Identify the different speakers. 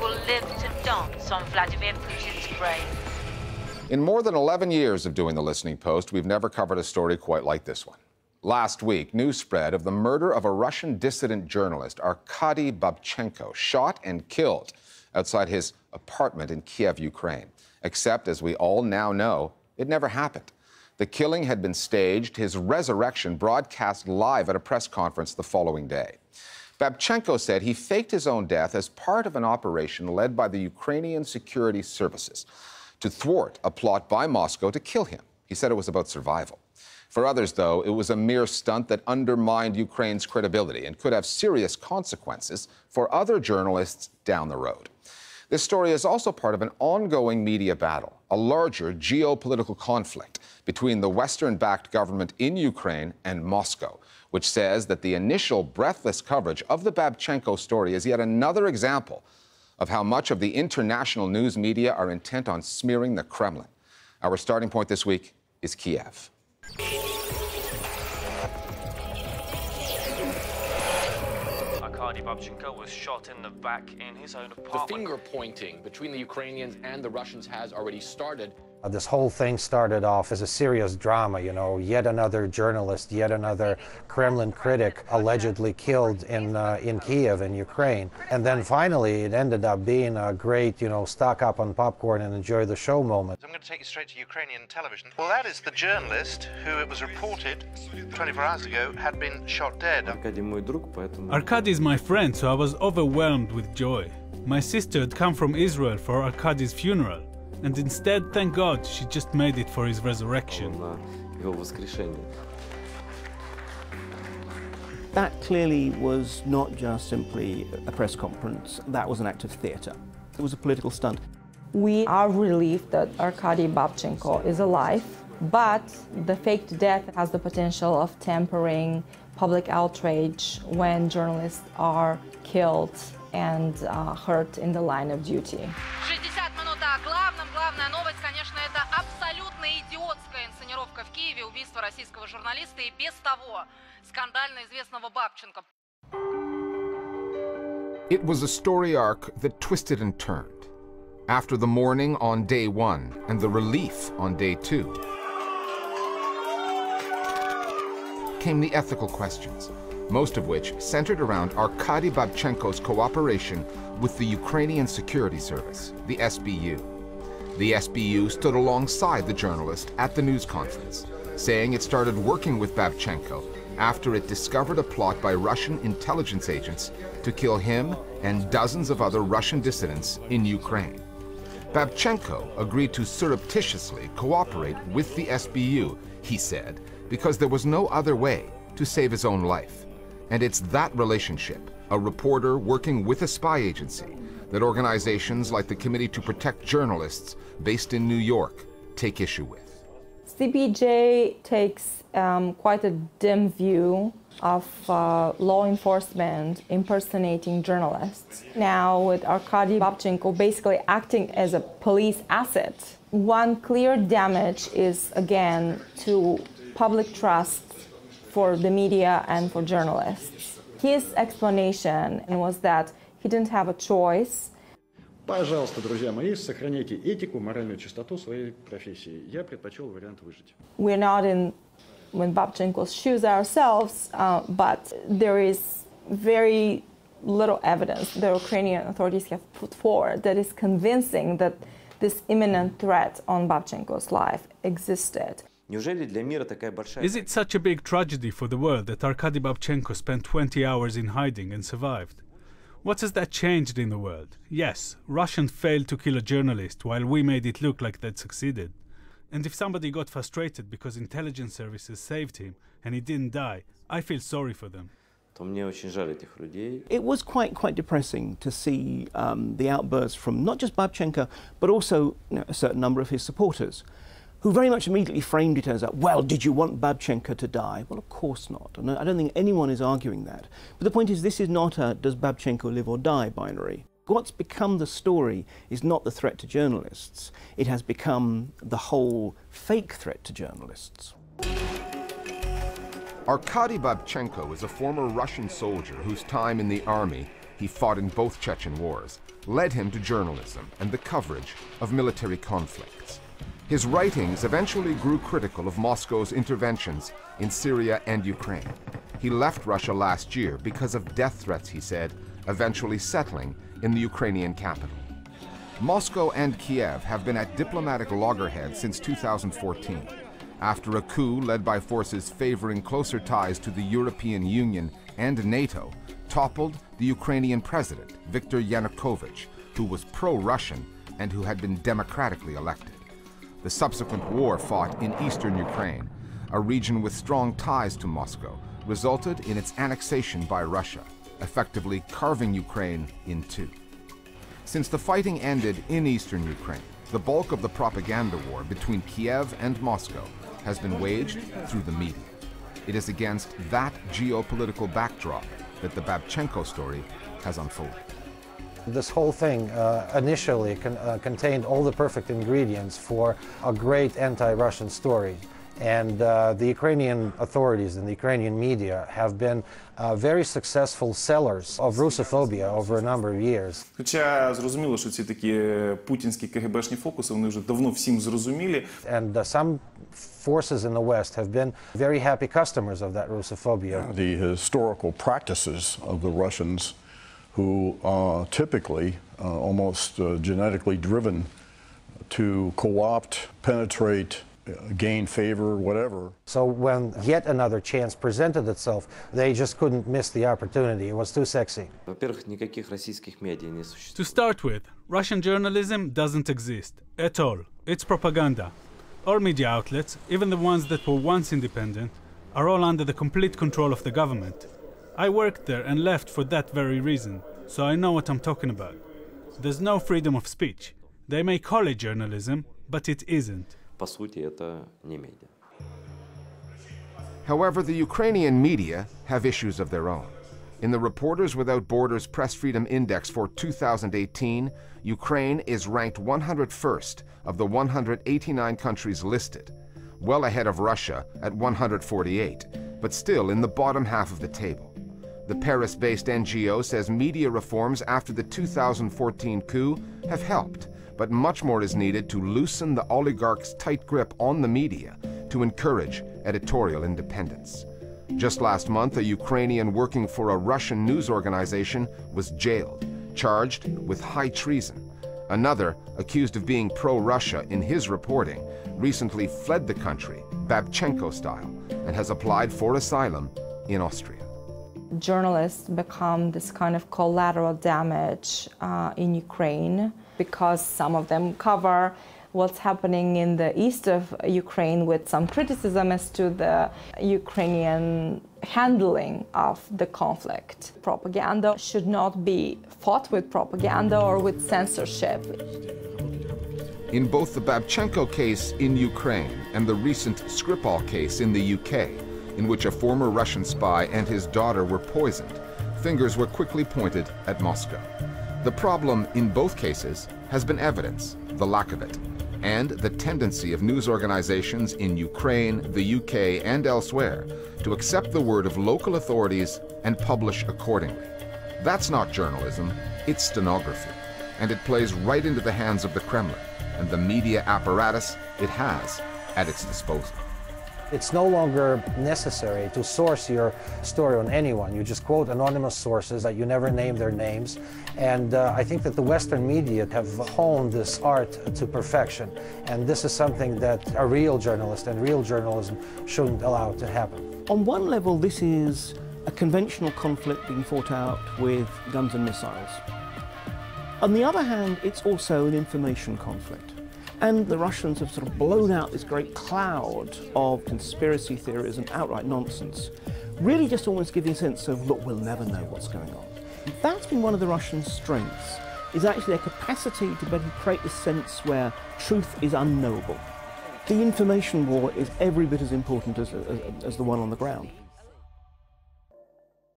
Speaker 1: will live to dance on Vladimir Putin's grave.
Speaker 2: In more than 11 years of doing the Listening Post, we've never covered a story quite like this one. Last week, news spread of the murder of a Russian dissident journalist, Arkady Babchenko, shot and killed outside his apartment in Kiev, Ukraine. Except, as we all now know, it never happened. The killing had been staged, his resurrection broadcast live at a press conference the following day. Babchenko said he faked his own death as part of an operation led by the Ukrainian security services to thwart a plot by Moscow to kill him. He said it was about survival. For others, though, it was a mere stunt that undermined Ukraine's credibility and could have serious consequences for other journalists down the road. This story is also part of an ongoing media battle, a larger geopolitical conflict between the Western-backed government in Ukraine and Moscow, which says that the initial breathless coverage of the Babchenko story is yet another example of how much of the international news media are intent on smearing the Kremlin. Our starting point this week is Kiev.
Speaker 3: Arkady Babchenko was shot in the back in his own apartment.
Speaker 4: The finger pointing between the Ukrainians and the Russians has already started.
Speaker 5: This whole thing started off as a serious drama, you know, yet another journalist, yet another Kremlin critic allegedly killed in Kiev, in Ukraine. And then finally it ended up being a great, you know, stock up on popcorn and enjoy the show moment.
Speaker 6: I'm going to take you straight to Ukrainian television. Well, that is the journalist who, it was reported 24 hours ago, had been shot dead.
Speaker 7: Arkady is my friend, so I was overwhelmed with joy. My sister had come from Israel for Arkady's funeral. And instead, thank God, she just made it for his resurrection.
Speaker 8: That clearly was not just simply a press conference, that was an act of theatre. It was a political stunt.
Speaker 9: We are relieved that Arkady Babchenko is alive, but the faked death has the potential of tempering public outrage when journalists are killed and hurt in the line of duty.
Speaker 10: Главная новость, конечно, это абсолютно идиотская инсценировка в Киеве, убийство российского журналиста и без того скандально известного Бабченко.
Speaker 2: It was a story arc that twisted and turned. After the mourning on day one and the relief on day two, came the ethical questions, most of which centered around Arkady Babchenko's cooperation with the Ukrainian Security Service, the SBU. The SBU stood alongside the journalist at the news conference, saying it started working with Babchenko after it discovered a plot by Russian intelligence agents to kill him and dozens of other Russian dissidents in Ukraine. Babchenko agreed to surreptitiously cooperate with the SBU, he said, because there was no other way to save his own life. And it's that relationship, a reporter working with a spy agency, that organizations like the Committee to Protect Journalists, based in New York, take issue with.
Speaker 9: CPJ takes quite a dim view of law enforcement impersonating journalists. Now, with Arkady Babchenko basically acting as a police asset, one clear damage is, again, to public trust for the media and for journalists. His explanation was that he didn't have a choice.
Speaker 11: Пожалуйста, друзья мои, сохраняйте этику, моральную чистоту своей профессии. Я предпочел вариант выжить.
Speaker 9: We're not in Babchenko's shoes ourselves, but there is very little evidence the Ukrainian authorities have put forward that is convincing that this imminent threat on Babchenko's life existed.
Speaker 7: Is it such a big tragedy for the world that Arkady Babchenko spent 20 hours in hiding and survived? What has that changed in the world? Yes, Russians failed to kill a journalist while we made it look like they'd succeeded. And if somebody got frustrated because intelligence services saved him and he didn't die, I feel sorry for them.
Speaker 8: It was quite depressing to see the outbursts from not just Babchenko, but also a certain number of his supporters, who very much immediately framed it as, well, did you want Babchenko to die? Well, of course not. And I don't think anyone is arguing that. But the point is, this is not a does Babchenko live or die binary. What's become the story is not the threat to journalists. It has become the whole fake threat to journalists.
Speaker 2: Arkady Babchenko is a former Russian soldier whose time in the army he fought in both Chechen wars, led him to journalism and the coverage of military conflicts. His writings eventually grew critical of Moscow's interventions in Syria and Ukraine. He left Russia last year because of death threats, he said, eventually settling in the Ukrainian capital. Moscow and Kiev have been at diplomatic loggerheads since 2014, after a coup led by forces favoring closer ties to the European Union and NATO toppled the Ukrainian president, Viktor Yanukovych, who was pro-Russian and who had been democratically elected. The subsequent war fought in eastern Ukraine, a region with strong ties to Moscow, resulted in its annexation by Russia, effectively carving Ukraine in two. Since the fighting ended in eastern Ukraine, the bulk of the propaganda war between Kiev and Moscow has been waged through the media. It is against that geopolitical backdrop that the Babchenko story has unfolded.
Speaker 5: This whole thing initially contained all the perfect ingredients for a great anti-Russian story. And the Ukrainian authorities and the Ukrainian media have been very successful sellers of Russophobia over a number of years.
Speaker 12: Хоча зрозуміло, що ці такі путінські КГБшні фокуси, вони вже давно всім зрозумілі.
Speaker 5: And some forces in the West have been very happy customers of that Russophobia.
Speaker 13: The historical practices of the Russians, who are typically almost genetically driven to co-opt, penetrate, gain favor, whatever.
Speaker 5: So when yet another chance presented itself, they just couldn't miss the opportunity. It was too sexy.
Speaker 7: To start with, Russian journalism doesn't exist at all. It's propaganda. All media outlets, even the ones that were once independent, are all under the complete control of the government. I worked there and left for that very reason, so I know what I'm talking about. There's no freedom of speech. They may call it journalism, but it isn't.
Speaker 2: However, the Ukrainian media have issues of their own. In the Reporters Without Borders Press Freedom Index for 2018, Ukraine is ranked 101st of the 189 countries listed, well ahead of Russia at 148, but still in the bottom half of the table. The Paris-based NGO says media reforms after the 2014 coup have helped, but much more is needed to loosen the oligarchs' tight grip on the media to encourage editorial independence. Just last month, a Ukrainian working for a Russian news organization was jailed, charged with high treason. Another, accused of being pro-Russia in his reporting, recently fled the country, Babchenko style, and has applied for asylum in Austria.
Speaker 9: Journalists become this kind of collateral damage in Ukraine because some of them cover what's happening in the east of Ukraine with some criticism as to the Ukrainian handling of the conflict. Propaganda should not be fought with propaganda or with censorship.
Speaker 2: In both the Babchenko case in Ukraine and the recent Skripal case in the UK, in which a former Russian spy and his daughter were poisoned, fingers were quickly pointed at Moscow. The problem in both cases has been evidence, the lack of it, and the tendency of news organizations in Ukraine, the UK, and elsewhere to accept the word of local authorities and publish accordingly. That's not journalism, it's stenography, and it plays right into the hands of the Kremlin and the media apparatus it has at its disposal.
Speaker 5: It's no longer necessary to source your story on anyone. You just quote anonymous sources that you never name their names. And I think that the Western media have honed this art to perfection. And this is something that a real journalist and real journalism shouldn't allow to happen.
Speaker 8: On one level, this is a conventional conflict being fought out with guns and missiles. On the other hand, it's also an information conflict. And the Russians have sort of blown out this great cloud of conspiracy theories and outright nonsense, really just almost giving a sense of, look, we'll never know what's going on. That's been one of the Russian strengths, is actually their capacity to create this sense where truth is unknowable. The information war is every bit as important as the one on the ground.